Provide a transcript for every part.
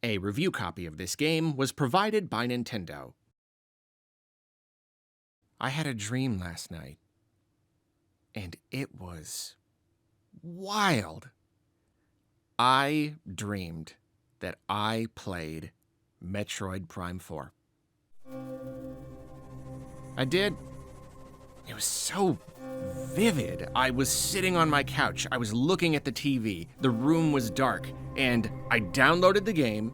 A review copy of this game was provided by Nintendo. I had a dream last night, and it was wild. I dreamed that I played Metroid Prime 4. I did. It was so vivid. I was sitting on my couch. I was looking at the TV. The room was dark, and I downloaded the game,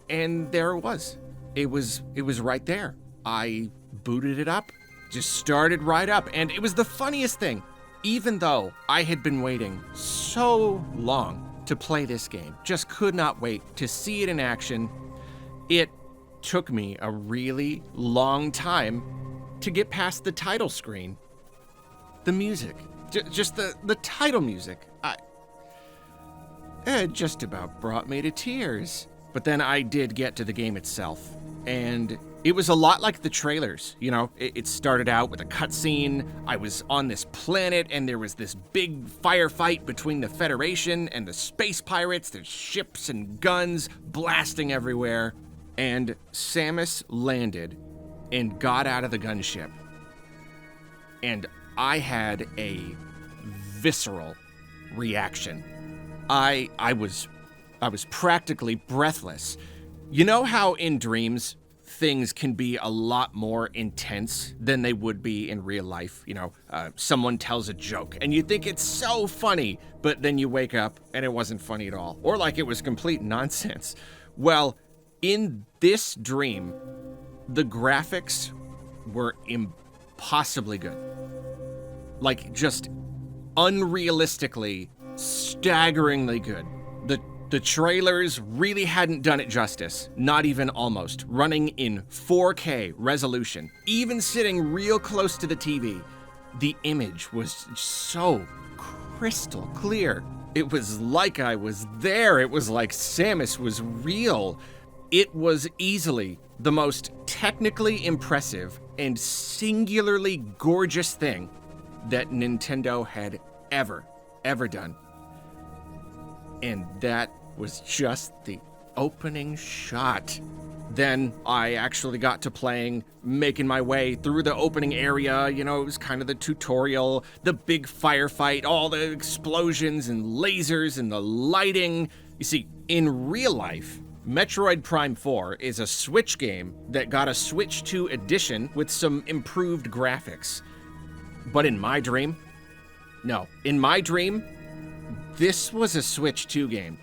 and there it was. It was right there. I booted it up, just started right up, and it was the funniest thing. Even though I had been waiting so long to play this game, just could not wait to see it in action, it took me a really long time to get past the title screen. The music, just the title music, it just about brought me to tears. But then I did get to the game itself, and it was a lot like the trailers. You know, it started out with a cutscene. I was on this planet, and there was this big firefight between the Federation and the space pirates. There's ships and guns blasting everywhere. And Samus landed and got out of the gunship. And I had a visceral reaction. I was practically breathless. You know how in dreams things can be a lot more intense than they would be in real life? You know, someone tells a joke and you think it's so funny, but then you wake up and it wasn't funny at all, or like it was complete nonsense. Well, in this dream, the graphics were impossibly good. Like, just unrealistically, staggeringly good. The trailers really hadn't done it justice, not even almost. Running in 4K resolution, even sitting real close to the TV, the image was so crystal clear. It was like I was there. It was like Samus was real. It was easily the most technically impressive and singularly gorgeous thing that Nintendo had ever done. And that was just the opening shot. Then I actually got to playing, making my way through the opening area. You know, it was kind of the tutorial, the big firefight, all the explosions and lasers and the lighting. You see, in real life, Metroid Prime 4 is a Switch game that got a Switch 2 edition with some improved graphics. But in my dream, this was a Switch 2 game.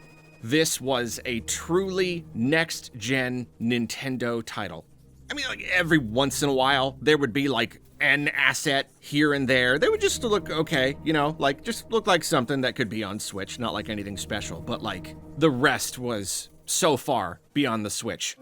This was a truly next-gen Nintendo title. I mean, like, every once in a while, there would be like an asset here and there. They would just look okay, you know, like just look like something that could be on Switch, not like anything special. But like, the rest was so far beyond the Switch.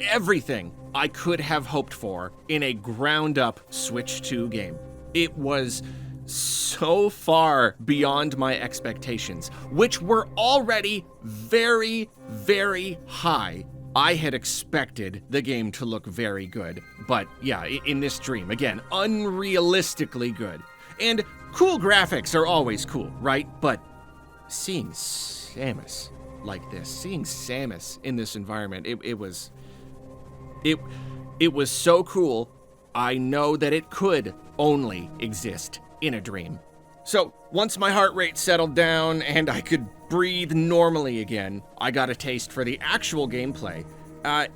Everything I could have hoped for in a ground-up Switch 2 game. It was so far beyond my expectations, which were already very, very high. I had expected the game to look very good, but yeah, in this dream, again, unrealistically good. And cool graphics are always cool, right? But seeing Samus like this, seeing Samus in this environment, it was so cool. I know that it could only exist in a dream. So once my heart rate settled down and I could breathe normally again, I got a taste for the actual gameplay.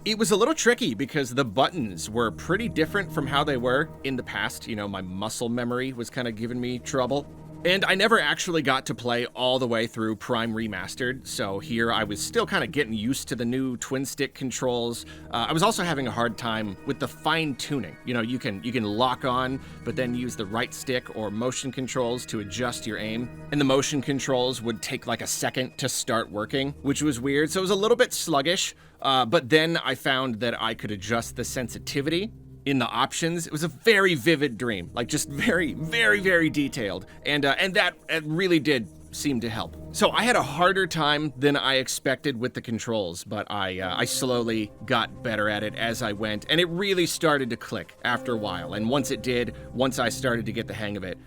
It was a little tricky because the buttons were pretty different from how they were in the past. You know, my muscle memory was kind of giving me trouble. And I never actually got to play all the way through Prime Remastered, so here I was still kind of getting used to the new twin-stick controls. I was also having a hard time with the fine-tuning. You know, you can lock on, but then use the right stick or motion controls to adjust your aim. And the motion controls would take like a second to start working, which was weird, so it was a little bit sluggish. But then I found that I could adjust the sensitivity in the options. It was a very vivid dream, like just very, very, very detailed. And that really did seem to help. So I had a harder time than I expected with the controls, but I slowly got better at it as I went, and it really started to click after a while. And once it did, once I started to get the hang of it,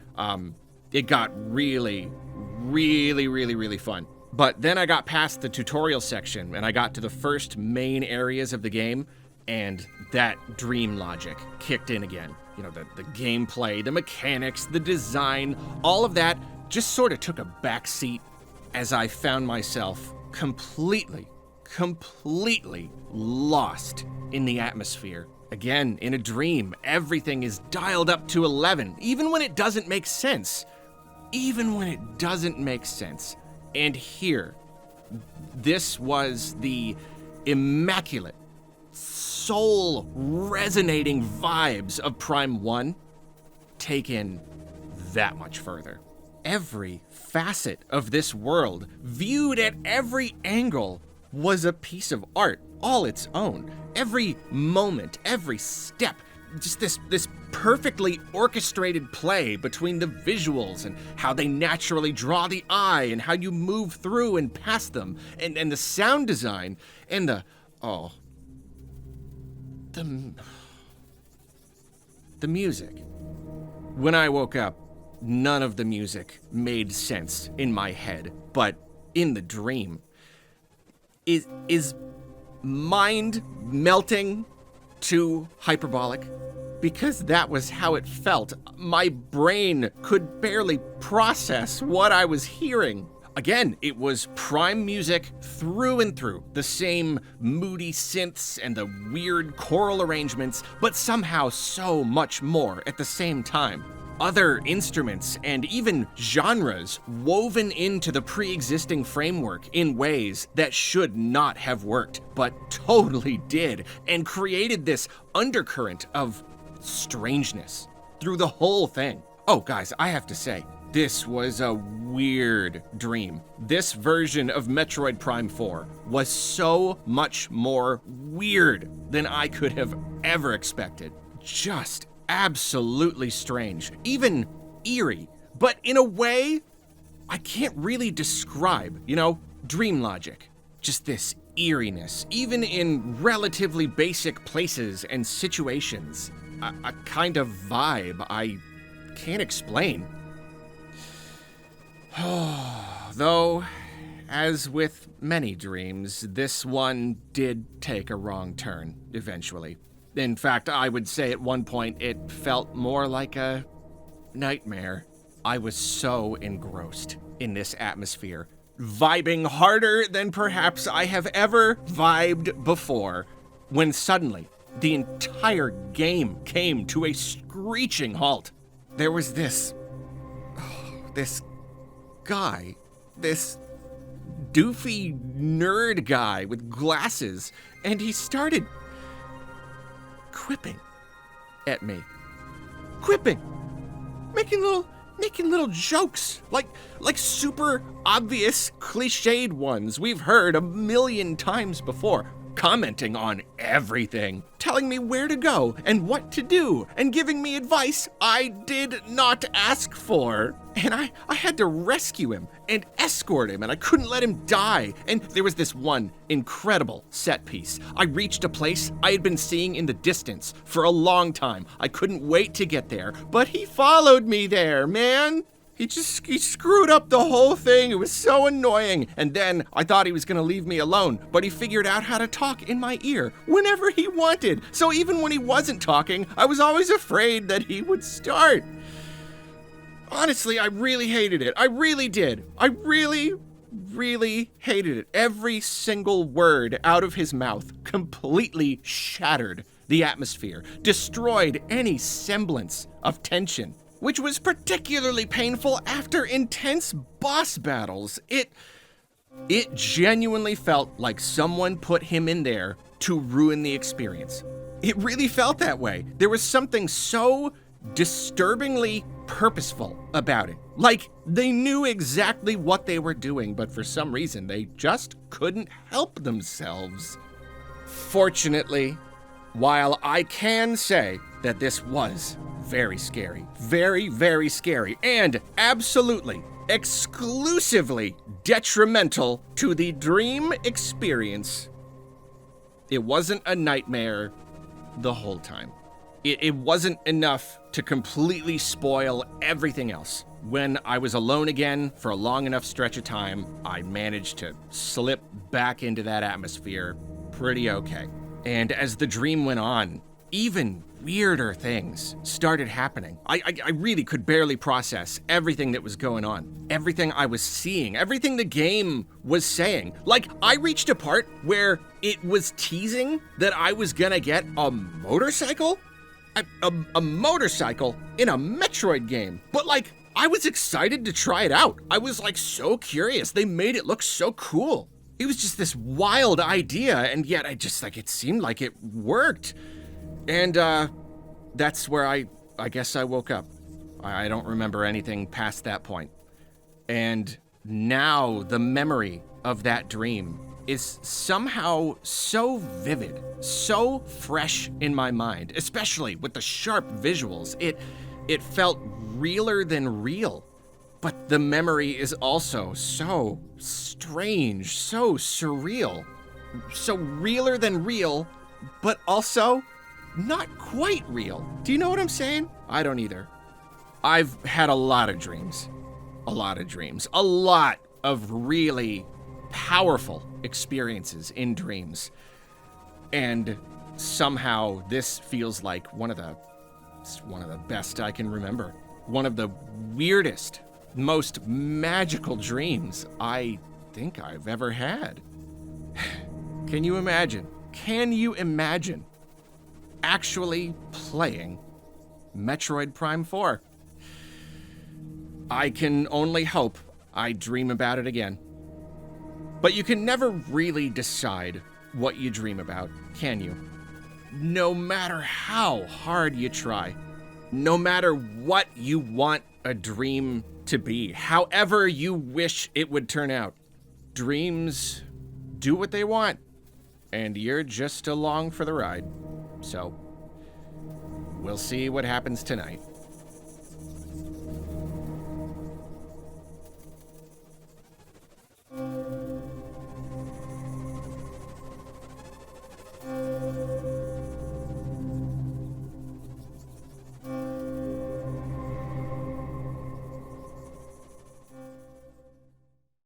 it got really, really, really, really fun. But then I got past the tutorial section and I got to the first main areas of the game, and that dream logic kicked in again. You know, the gameplay, the mechanics, the design, all of that just sort of took a backseat as I found myself completely lost in the atmosphere. Again, in a dream, everything is dialed up to 11, even when it doesn't make sense. Even when it doesn't make sense. And here, this was the immaculate, soul-resonating vibes of Prime 1 taken that much further. Every facet of this world, viewed at every angle, was a piece of art all its own. Every moment, every step, just this perfectly orchestrated play between the visuals and how they naturally draw the eye and how you move through and past them, and the sound design and the music. When I woke up, none of the music made sense in my head, but in the dream, is mind melting too hyperbolic? Because that was how it felt. My brain could barely process what I was hearing. Again, it was Prime music through and through. The same moody synths and the weird choral arrangements, but somehow so much more at the same time. Other instruments and even genres woven into the pre-existing framework in ways that should not have worked, but totally did, and created this undercurrent of strangeness through the whole thing. Oh, guys, I have to say, this was a weird dream. This version of Metroid Prime 4 was so much more weird than I could have ever expected. Just absolutely strange, even eerie, but in a way I can't really describe, dream logic. Just this eeriness, even in relatively basic places and situations. A kind of vibe I can't explain. Though, as with many dreams, this one did take a wrong turn eventually. In fact, I would say at one point it felt more like a nightmare. I was so engrossed in this atmosphere, vibing harder than perhaps I have ever vibed before, when suddenly the entire game came to a screeching halt. There was this guy, this doofy nerd guy with glasses, and he started quipping at me. Quipping! Making little jokes, like super obvious cliched ones we've heard a million times before. Commenting on everything, telling me where to go and what to do, and giving me advice I did not ask for. And I had to rescue him and escort him, and I couldn't let him die. And there was this one incredible set piece. I reached a place I had been seeing in the distance for a long time. I couldn't wait to get there, but he followed me there, man. He screwed up the whole thing. It was so annoying. And then I thought he was gonna leave me alone, but he figured out how to talk in my ear whenever he wanted. So even when he wasn't talking, I was always afraid that he would start. Honestly, I really hated it. I really did. I really hated it. Every single word out of his mouth completely shattered the atmosphere, destroyed any semblance of tension, which was particularly painful after intense boss battles. It genuinely felt like someone put him in there to ruin the experience. It really felt that way. There was something so disturbingly purposeful about it. Like they knew exactly what they were doing, but for some reason they just couldn't help themselves. Fortunately, while I can say that this was very scary, very scary, and absolutely, exclusively detrimental to the dream experience, it wasn't a nightmare the whole time. It wasn't enough to completely spoil everything else. when I was alone again for a long enough stretch of time, I managed to slip back into that atmosphere pretty okay. And as the dream went on, even weirder things started happening. I really could barely process everything that was going on, everything I was seeing, everything the game was saying. Like, I reached a part where it was teasing that I was gonna get a motorcycle? A motorcycle in a Metroid game. But like, I was excited to try it out. I was like so curious. They made it look so cool. It was just this wild idea, and yet it seemed like it worked. And that's where I guess I woke up. I don't remember anything past that point. And now the memory of that dream is somehow so vivid, so fresh in my mind, especially with the sharp visuals. It felt realer than real. But the memory is also so strange, so surreal. So realer than real, but also not quite real. Do you know what I'm saying? I don't either. I've had a lot of dreams. A lot of really powerful experiences in dreams. And somehow this feels like one of the best I can remember. One of the weirdest, most magical dreams I think I've ever had. Can you imagine? Can you imagine actually playing Metroid Prime 4? I can only hope I dream about it again. But you can never really decide what you dream about, can you? No matter how hard you try, no matter what you want a dream to be, however you wish it would turn out, dreams do what they want, and you're just along for the ride. So, we'll see what happens tonight.